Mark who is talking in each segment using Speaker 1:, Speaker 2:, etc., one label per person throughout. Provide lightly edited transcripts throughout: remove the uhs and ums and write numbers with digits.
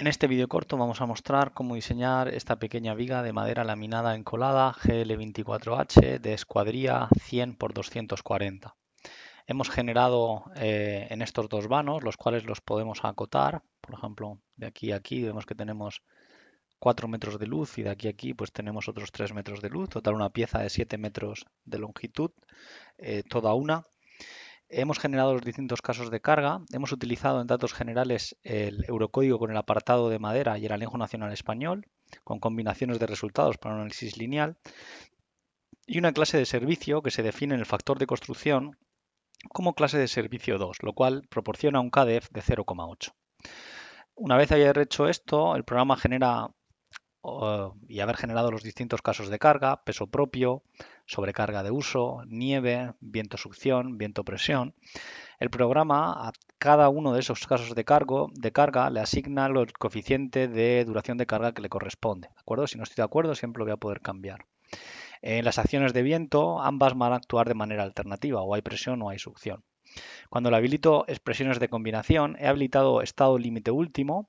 Speaker 1: En este vídeo corto vamos a mostrar cómo diseñar esta pequeña viga de madera laminada encolada GL24H de escuadría 100 por 240. Hemos generado en estos dos vanos, los cuales los podemos acotar. Por ejemplo, de aquí a aquí vemos que tenemos 4 metros de luz y de aquí a aquí pues tenemos otros 3 metros de luz. Total una pieza de 7 metros de longitud, toda una. Hemos generado los distintos casos de carga, hemos utilizado en datos generales el eurocódigo con el apartado de madera y el anejo nacional español, con combinaciones de resultados para un análisis lineal, y una clase de servicio que se define en el factor de construcción como clase de servicio 2, lo cual proporciona un KDF de 0,8. Una vez haya hecho esto, el programa genera y haber generado los distintos casos de carga, peso propio, sobrecarga de uso, nieve, viento succión, viento presión. El programa a cada uno de esos casos de carga le asigna el coeficiente de duración de carga que le corresponde. ¿De acuerdo? Si no estoy de acuerdo, siempre lo voy a poder cambiar. En las acciones de viento, ambas van a actuar de manera alternativa, o hay presión o hay succión. Cuando le habilito expresiones de combinación, he habilitado estado límite último,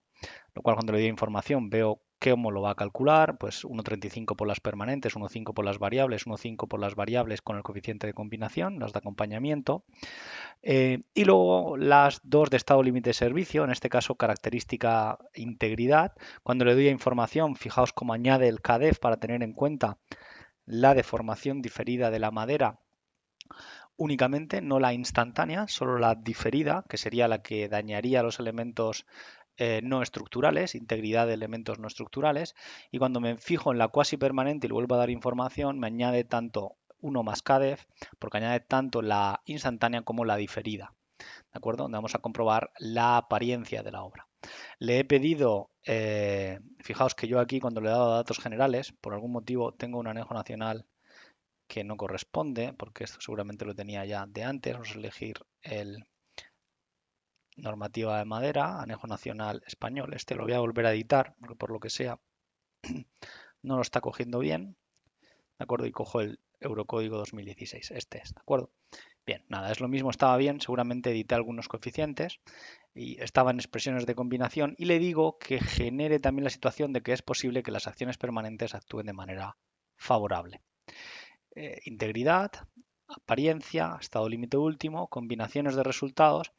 Speaker 1: lo cual cuando le doy información veo cómo lo va a calcular, pues 1,35 por las permanentes, 1,5 por las variables, 1,5 por las variables con el coeficiente de combinación, las de acompañamiento. Y luego las dos de estado límite de servicio, en este caso característica integridad. Cuando le doy a información, fijaos cómo añade el KDEF para tener en cuenta la deformación diferida de la madera únicamente, no la instantánea, solo la diferida, que sería la que dañaría los elementos no estructurales, integridad de elementos no estructurales, y cuando me fijo en la cuasi permanente y le vuelvo a dar información, me añade tanto 1 más KDEF, porque añade tanto la instantánea como la diferida, ¿de acuerdo? Donde vamos a comprobar la apariencia de la obra. Le he pedido, fijaos que yo aquí cuando le he dado datos generales, por algún motivo tengo un anejo nacional que no corresponde, porque esto seguramente lo tenía ya de antes. Vamos a elegir el normativa de madera, anejo nacional español. Este lo voy a volver a editar, porque por lo que sea no lo está cogiendo bien, ¿de acuerdo? Y cojo el Eurocódigo 2016, este es, ¿de acuerdo? Bien, nada, es lo mismo, estaba bien, seguramente edité algunos coeficientes y estaba en expresiones de combinación y le digo que genere también la situación de que es posible que las acciones permanentes actúen de manera favorable. Integridad, apariencia, estado límite último, combinaciones de resultados,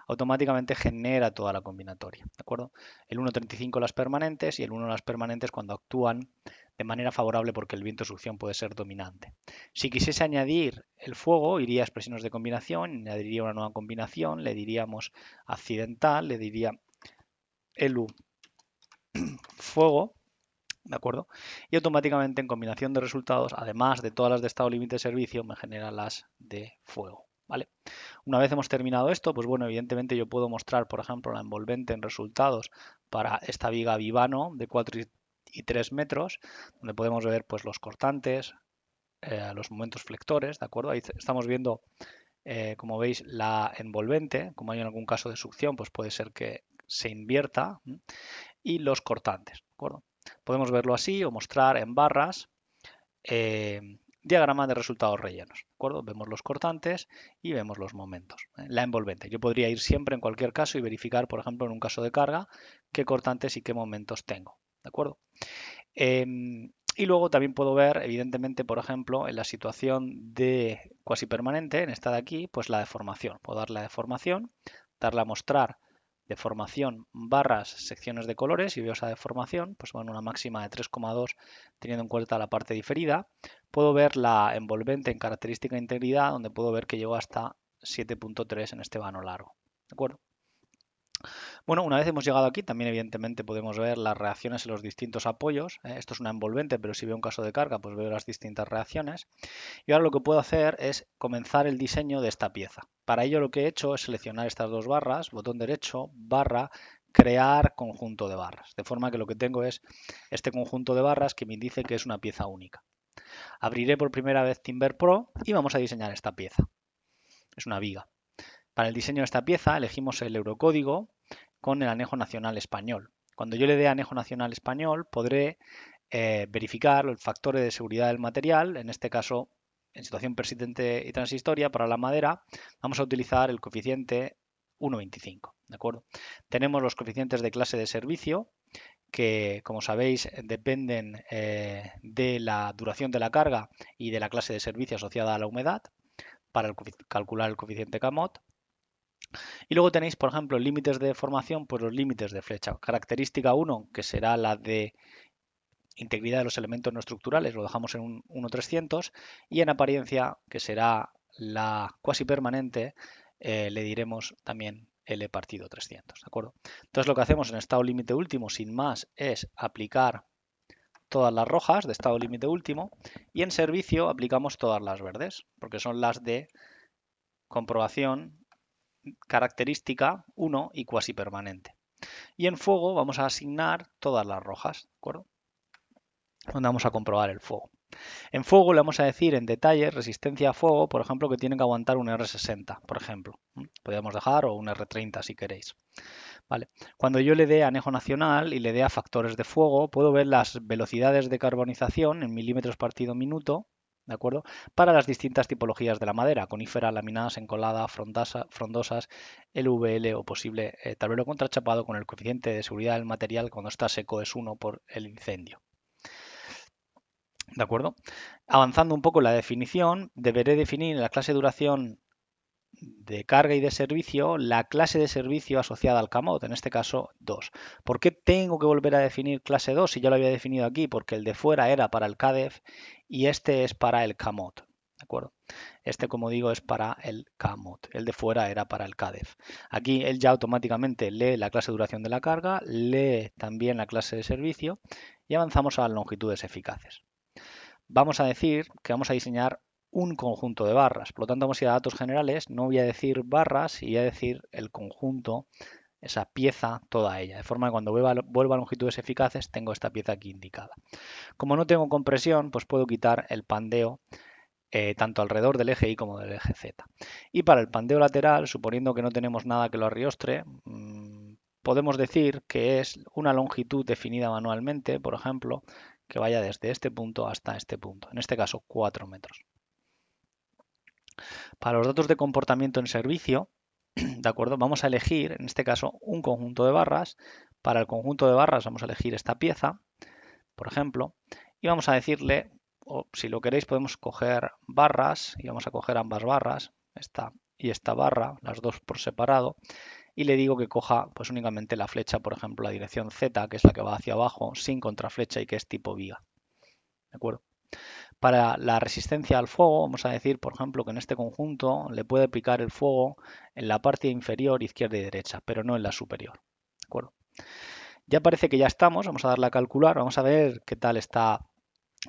Speaker 1: automáticamente genera toda la combinatoria, ¿de acuerdo? El 1,35 las permanentes y el 1 las permanentes cuando actúan de manera favorable porque el viento succión puede ser dominante. Si quisiese añadir el fuego, iría a expresiones de combinación, añadiría una nueva combinación, le diríamos accidental, le diría elu fuego, ¿de acuerdo? Y automáticamente en combinación de resultados, además de todas las de estado límite de servicio, me genera las de fuego, ¿vale? Una vez hemos terminado esto, pues bueno, evidentemente yo puedo mostrar, por ejemplo, la envolvente en resultados para esta viga Vivano de 4 y 3 metros, donde podemos ver pues los cortantes, los momentos flectores, ¿de acuerdo? Ahí estamos viendo, como veis, la envolvente, como hay en algún caso de succión, pues puede ser que se invierta, y los cortantes, ¿de acuerdo? Podemos verlo así o mostrar en barras diagrama de resultados rellenos, ¿de acuerdo? Vemos los cortantes y vemos los momentos. La envolvente. Yo podría ir siempre en cualquier caso y verificar, por ejemplo, en un caso de carga, qué cortantes y qué momentos tengo, ¿de acuerdo? Y luego también puedo ver, evidentemente, por ejemplo, en la situación de cuasi permanente, en esta de aquí, pues la deformación. Puedo darle a deformación, darle a mostrar deformación barras secciones de colores y veo esa deformación, pues bueno, una máxima de 3,2 teniendo en cuenta la parte diferida. Puedo ver la envolvente en característica de integridad, donde puedo ver que llegó hasta 7,3 en este vano largo. ¿De acuerdo? Bueno, una vez hemos llegado aquí, también evidentemente podemos ver las reacciones en los distintos apoyos. Esto es una envolvente, pero si veo un caso de carga, pues veo las distintas reacciones. Y ahora lo que puedo hacer es comenzar el diseño de esta pieza. Para ello lo que he hecho es seleccionar estas dos barras, botón derecho, barra, crear conjunto de barras. De forma que lo que tengo es este conjunto de barras que me dice que es una pieza única. Abriré por primera vez Timber Pro y vamos a diseñar esta pieza. Es una viga. Para el diseño de esta pieza elegimos el eurocódigo con el anejo nacional español. Cuando yo le dé anejo nacional español podré verificar los factores de seguridad del material, en este caso en situación persistente y transistoria para la madera vamos a utilizar el coeficiente 1,25. ¿de acuerdo? Tenemos los coeficientes de clase de servicio, que, como sabéis, dependen de la duración de la carga y de la clase de servicio asociada a la humedad para calcular el coeficiente CAMOT. Y luego tenéis, por ejemplo, límites de deformación, pues los límites de flecha. Característica 1, que será la de integridad de los elementos no estructurales, lo dejamos en un 1,300, y en apariencia, que será la cuasi permanente, le diremos también L partido 300, ¿de acuerdo? Entonces lo que hacemos en estado límite último, sin más, es aplicar todas las rojas de estado límite último y en servicio aplicamos todas las verdes, porque son las de comprobación característica 1 y cuasi permanente. Y en fuego vamos a asignar todas las rojas, ¿de acuerdo? Donde vamos a comprobar el fuego. En fuego le vamos a decir en detalle resistencia a fuego, por ejemplo, que tiene que aguantar un R60, por ejemplo. Podríamos dejar o un R30 si queréis. Vale. Cuando yo le dé anejo nacional y le dé a factores de fuego, puedo ver las velocidades de carbonización en milímetros partido minuto, ¿de acuerdo? Para las distintas tipologías de la madera, conífera, laminadas, encolada, frondosas, LVL o posible tablero contrachapado con el coeficiente de seguridad del material cuando está seco es 1 por el incendio. ¿De acuerdo? Avanzando un poco en la definición, deberé definir en la clase duración de carga y de servicio la clase de servicio asociada al CAMOT, en este caso 2. ¿Por qué tengo que volver a definir clase 2 si ya lo había definido aquí? Porque el de fuera era para el CADEF y este es para el CAMOT. ¿De acuerdo? Este, como digo, es para el CAMOT. El de fuera era para el CADEF. Aquí él ya automáticamente lee la clase de duración de la carga, lee también la clase de servicio y avanzamos a las longitudes eficaces. Vamos a decir que vamos a diseñar un conjunto de barras. Por lo tanto, vamos a ir a datos generales, no voy a decir barras y voy a decir el conjunto, esa pieza, toda ella. De forma que cuando vuelva a longitudes eficaces tengo esta pieza aquí indicada. Como no tengo compresión, pues puedo quitar el pandeo tanto alrededor del eje Y como del eje Z. Y para el pandeo lateral, suponiendo que no tenemos nada que lo arriostre, podemos decir que es una longitud definida manualmente, por ejemplo, que vaya desde este punto hasta este punto, en este caso 4 metros. Para los datos de comportamiento en servicio, ¿de acuerdo? Vamos a elegir, en este caso, un conjunto de barras. Para el conjunto de barras vamos a elegir esta pieza, por ejemplo, y vamos a decirle, o si lo queréis podemos coger barras, y vamos a coger ambas barras, esta y esta barra, las dos por separado, y le digo que coja pues únicamente la flecha, por ejemplo, la dirección Z, que es la que va hacia abajo, sin contraflecha y que es tipo viga. ¿De acuerdo? Para la resistencia al fuego, vamos a decir, por ejemplo, que en este conjunto le puede picar el fuego en la parte inferior, izquierda y derecha, pero no en la superior. ¿De acuerdo? Ya parece que ya estamos, vamos a darle a calcular, vamos a ver qué tal está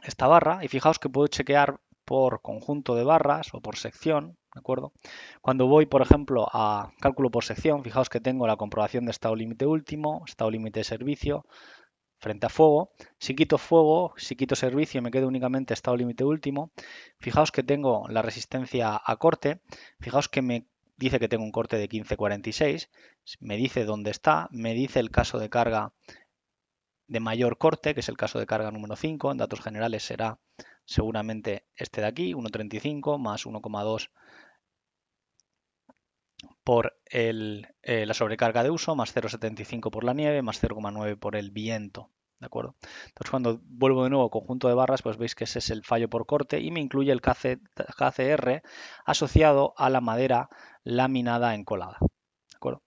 Speaker 1: esta barra y fijaos que puedo chequear por conjunto de barras o por sección, ¿de acuerdo? Cuando voy, por ejemplo, a cálculo por sección, fijaos que tengo la comprobación de estado límite último, estado límite de servicio, frente a fuego. Si quito servicio, me quedo únicamente estado límite último. Fijaos que tengo la resistencia a corte. Fijaos que me dice que tengo un corte de 1546. Me dice dónde está. Me dice el caso de carga de mayor corte, que es el caso de carga número 5. En datos generales será seguramente este de aquí, 1,35 más 1,2 por la sobrecarga de uso, más 0,75 por la nieve, más 0,9 por el viento. ¿De acuerdo? Entonces, cuando vuelvo de nuevo al conjunto de barras, pues veis que ese es el fallo por corte y me incluye el KCR asociado a la madera laminada encolada. ¿De acuerdo?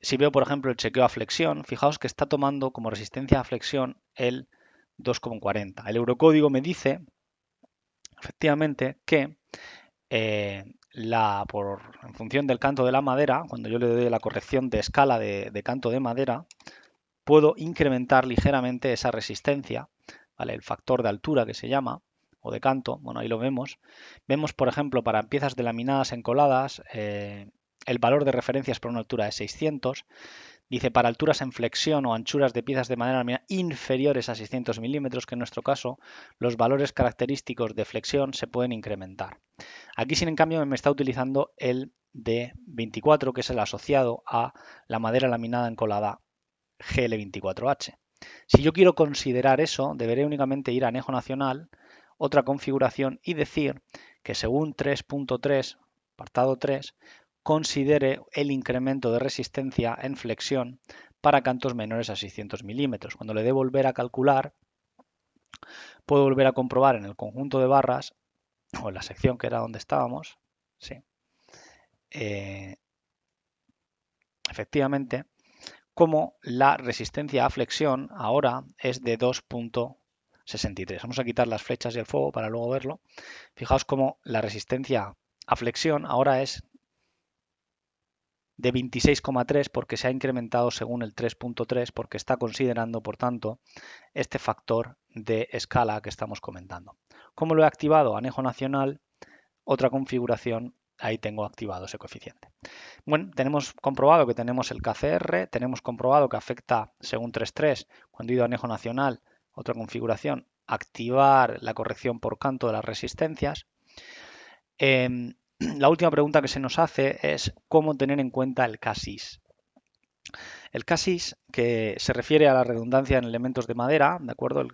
Speaker 1: Si veo, por ejemplo, el chequeo a flexión, fijaos que está tomando como resistencia a flexión el 2,40. El eurocódigo me dice, efectivamente, que en función del canto de la madera, cuando yo le doy la corrección de escala de canto de madera, puedo incrementar ligeramente esa resistencia, ¿vale? El factor de altura que se llama, o de canto, bueno, ahí lo vemos. Vemos, por ejemplo, para piezas de laminadas encoladas, el valor de referencias por una altura de 600. Dice para alturas en flexión o anchuras de piezas de madera laminada inferiores a 600 milímetros, que en nuestro caso los valores característicos de flexión se pueden incrementar. Aquí, sin en cambio, me está utilizando el de 24, que es el asociado a la madera laminada encolada GL24H. Si yo quiero considerar eso, deberé únicamente ir a anejo nacional, otra configuración y decir que según 3.3, apartado 3, considere el incremento de resistencia en flexión para cantos menores a 600 milímetros. Cuando le dé volver a calcular, puedo volver a comprobar en el conjunto de barras, o en la sección que era donde estábamos, sí, efectivamente, como la resistencia a flexión ahora es de 2,63. Vamos a quitar las flechas y el fuego para luego verlo. Fijaos cómo la resistencia a flexión ahora es de 26,3 porque se ha incrementado según el 3,3 porque está considerando, por tanto, este factor de escala que estamos comentando. ¿Cómo lo he activado? Anejo nacional, otra configuración, ahí tengo activado ese coeficiente. Bueno, tenemos comprobado que tenemos el KCR, tenemos comprobado que afecta según 3.3, cuando he ido a anejo nacional, otra configuración, activar la corrección por canto de las resistencias. La última pregunta que se nos hace es cómo tener en cuenta el CASIS. El CASIS, que se refiere a la redundancia en elementos de madera, ¿de acuerdo?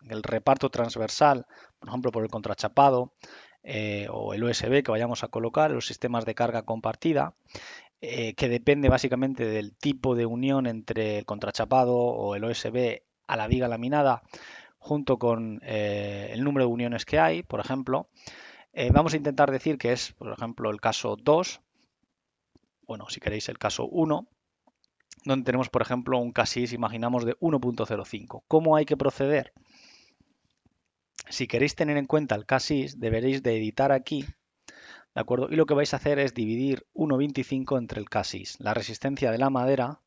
Speaker 1: El reparto transversal, por ejemplo, por el contrachapado o el USB que vayamos a colocar, los sistemas de carga compartida, que depende básicamente del tipo de unión entre el contrachapado o el USB a la viga laminada, junto con el número de uniones que hay, por ejemplo. Vamos a intentar decir que es, por ejemplo, el caso 2, bueno, si queréis el caso 1, donde tenemos, por ejemplo, un CASIS, imaginamos, de 1.05. ¿Cómo hay que proceder? Si queréis tener en cuenta el CASIS, deberéis de editar aquí, ¿de acuerdo? Y lo que vais a hacer es dividir 1,25 entre el CASIS. La resistencia de la madera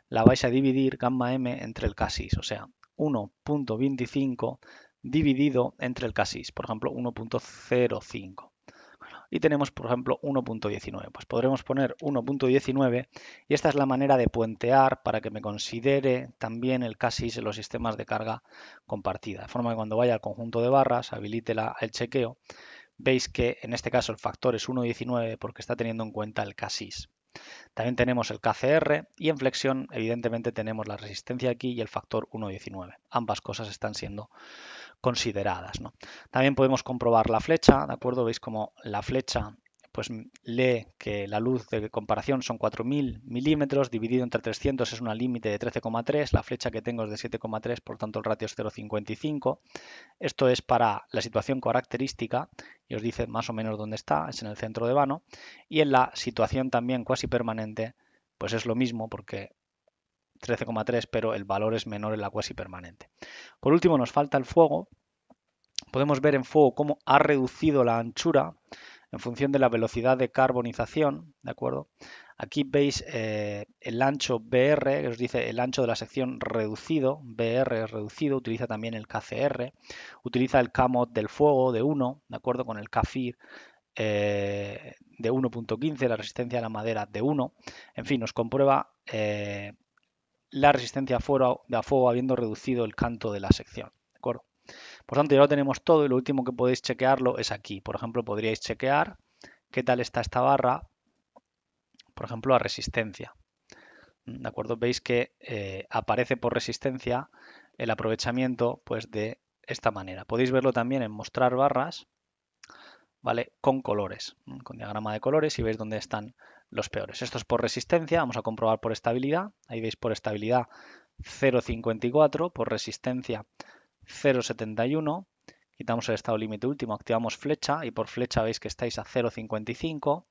Speaker 1: la vais a dividir gamma M entre el CASIS, o sea, 1.25 dividido entre el CASIS, por ejemplo, 1.05. Y tenemos, por ejemplo, 1.19. Pues podremos poner 1.19 y esta es la manera de puentear para que me considere también el CASIS en los sistemas de carga compartida. De forma que cuando vaya al conjunto de barras, habilite el chequeo, veis que en este caso el factor es 1.19 porque está teniendo en cuenta el CASIS. También tenemos el KCR y en flexión evidentemente tenemos la resistencia aquí y el factor 1.19. Ambas cosas están siendo consideradas, ¿no? También podemos comprobar la flecha, ¿de acuerdo? Veis como la flecha pues lee que la luz de comparación son 4.000 milímetros, dividido entre 300 es una límite de 13,3, la flecha que tengo es de 7,3, por tanto el ratio es 0,55. Esto es para la situación característica y os dice más o menos dónde está, es en el centro de vano. Y en la situación también cuasi permanente, pues es lo mismo porque 13,3, pero el valor es menor en la cuasi permanente. Por último, nos falta el fuego. Podemos ver en fuego cómo ha reducido la anchura en función de la velocidad de carbonización, ¿de acuerdo? Aquí veis el ancho BR, que os dice el ancho de la sección reducido, BR reducido, utiliza también el KCR, utiliza el KMOD del fuego de 1, ¿de acuerdo? Con el KFIR de 1.15, la resistencia a la madera de 1, en fin, nos comprueba la resistencia a fuego habiendo reducido el canto de la sección, ¿de acuerdo? Por tanto, ya lo tenemos todo y lo último que podéis chequearlo es aquí. Por ejemplo, podríais chequear qué tal está esta barra, por ejemplo, a resistencia. ¿De acuerdo? Veis que aparece por resistencia el aprovechamiento pues, de esta manera. Podéis verlo también en mostrar barras, ¿vale? Con colores, con diagrama de colores y veis dónde están los peores. Esto es por resistencia, vamos a comprobar por estabilidad. Ahí veis por estabilidad 0,54, por resistencia 0,71. Quitamos el estado límite último, activamos flecha y por flecha veis que estáis a 0,55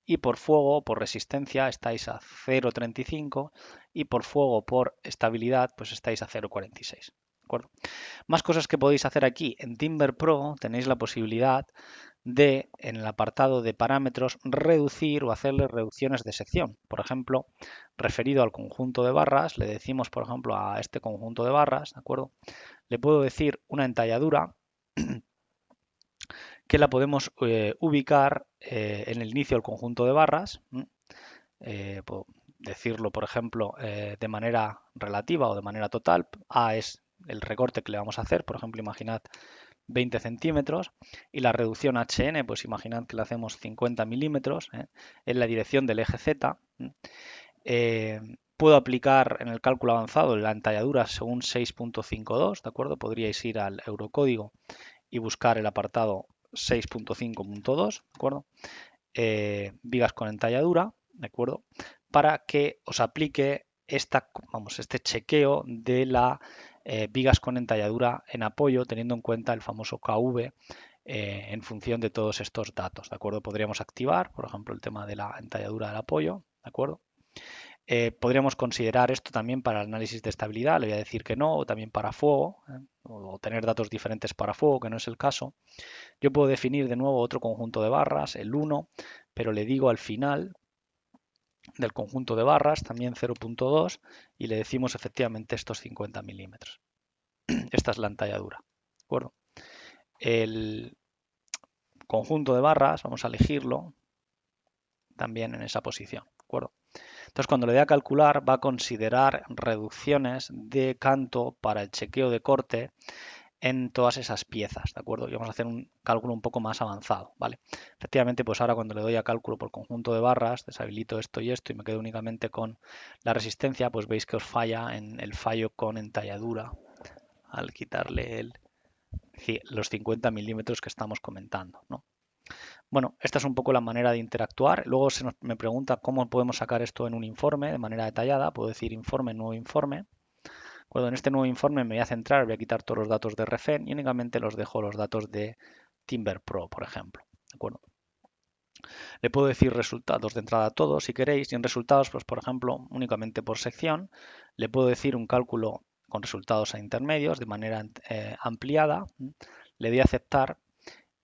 Speaker 1: y por fuego, por resistencia, estáis a 0,35 y por fuego, por estabilidad, pues estáis a 0,46. ¿De acuerdo? Más cosas que podéis hacer aquí. En Timber Pro tenéis la posibilidad de, en el apartado de parámetros, reducir o hacerle reducciones de sección. Por ejemplo, referido al conjunto de barras, le decimos, por ejemplo, a este conjunto de barras, ¿de acuerdo? Le puedo decir una entalladura que la podemos ubicar en el inicio del conjunto de barras. Puedo decirlo, por ejemplo, de manera relativa o de manera total. A es el recorte que le vamos a hacer, por ejemplo, imaginad 20 centímetros y la reducción HN, pues imaginad que le hacemos 50 milímetros en la dirección del eje Z. Puedo aplicar en el cálculo avanzado la entalladura según 6.52, ¿de acuerdo? Podríais ir al eurocódigo y buscar el apartado 6.5.2, ¿de acuerdo? vigas con entalladura, ¿de acuerdo? Para que os aplique este chequeo de la vigas con entalladura en apoyo, teniendo en cuenta el famoso KV en función de todos estos datos, ¿de acuerdo? Podríamos activar, por ejemplo, el tema de la entalladura del apoyo, ¿de acuerdo? Podríamos considerar esto también para el análisis de estabilidad, le voy a decir que no, o también para fuego, o tener datos diferentes para fuego, que no es el caso. Yo puedo definir de nuevo otro conjunto de barras, el 1, pero le digo al final del conjunto de barras, también 0.2, y le decimos efectivamente estos 50 milímetros. Esta es la entalladura, ¿de acuerdo? El conjunto de barras, vamos a elegirlo también en esa posición, ¿de acuerdo? Entonces, cuando le dé a calcular, va a considerar reducciones de canto para el chequeo de corte en todas esas piezas, ¿de acuerdo? Y vamos a hacer un cálculo un poco más avanzado, ¿vale? Efectivamente, pues ahora cuando le doy a cálculo por conjunto de barras, deshabilito esto y me quedo únicamente con la resistencia, pues veis que os falla en el fallo con entalladura al quitarle los 50 milímetros que estamos comentando, ¿no? Bueno, esta es un poco la manera de interactuar. Luego me pregunta cómo podemos sacar esto en un informe de manera detallada. Puedo decir informe, nuevo informe. Cuando en este nuevo informe me voy a centrar, voy a quitar todos los datos de Refen y únicamente los dejo los datos de Timber Pro, por ejemplo. ¿De acuerdo? Le puedo decir resultados de entrada a todos si queréis y en resultados, pues por ejemplo, únicamente por sección. Le puedo decir un cálculo con resultados a intermedios de manera ampliada. Le doy a aceptar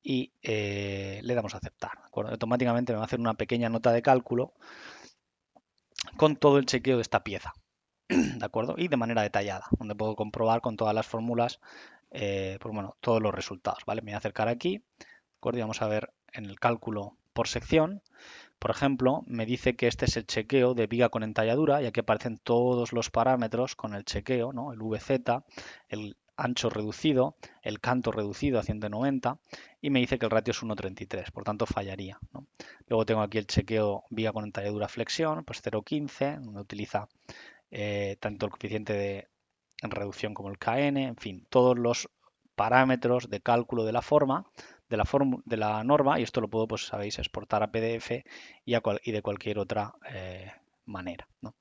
Speaker 1: y le damos a aceptar. ¿De acuerdo? Automáticamente me va a hacer una pequeña nota de cálculo con todo el chequeo de esta pieza. ¿De acuerdo? Y de manera detallada, donde puedo comprobar con todas las fórmulas, pues bueno, todos los resultados, ¿vale? Me voy a acercar aquí, ¿de acuerdo? Y vamos a ver en el cálculo por sección. Por ejemplo, me dice que este es el chequeo de viga con entalladura, ya que aparecen todos los parámetros con el chequeo, ¿no? El VZ, el ancho reducido, el canto reducido a 190 y me dice que el ratio es 1,33, por tanto fallaría, ¿no? Luego tengo aquí el chequeo viga con entalladura flexión, pues 0,15, donde utiliza tanto el coeficiente de reducción como el KN, en fin, todos los parámetros de cálculo de la forma, de la norma, y esto lo puedo, pues sabéis, exportar a PDF y de cualquier otra manera, ¿no?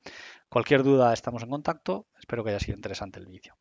Speaker 1: Cualquier duda estamos en contacto, espero que haya sido interesante el vídeo.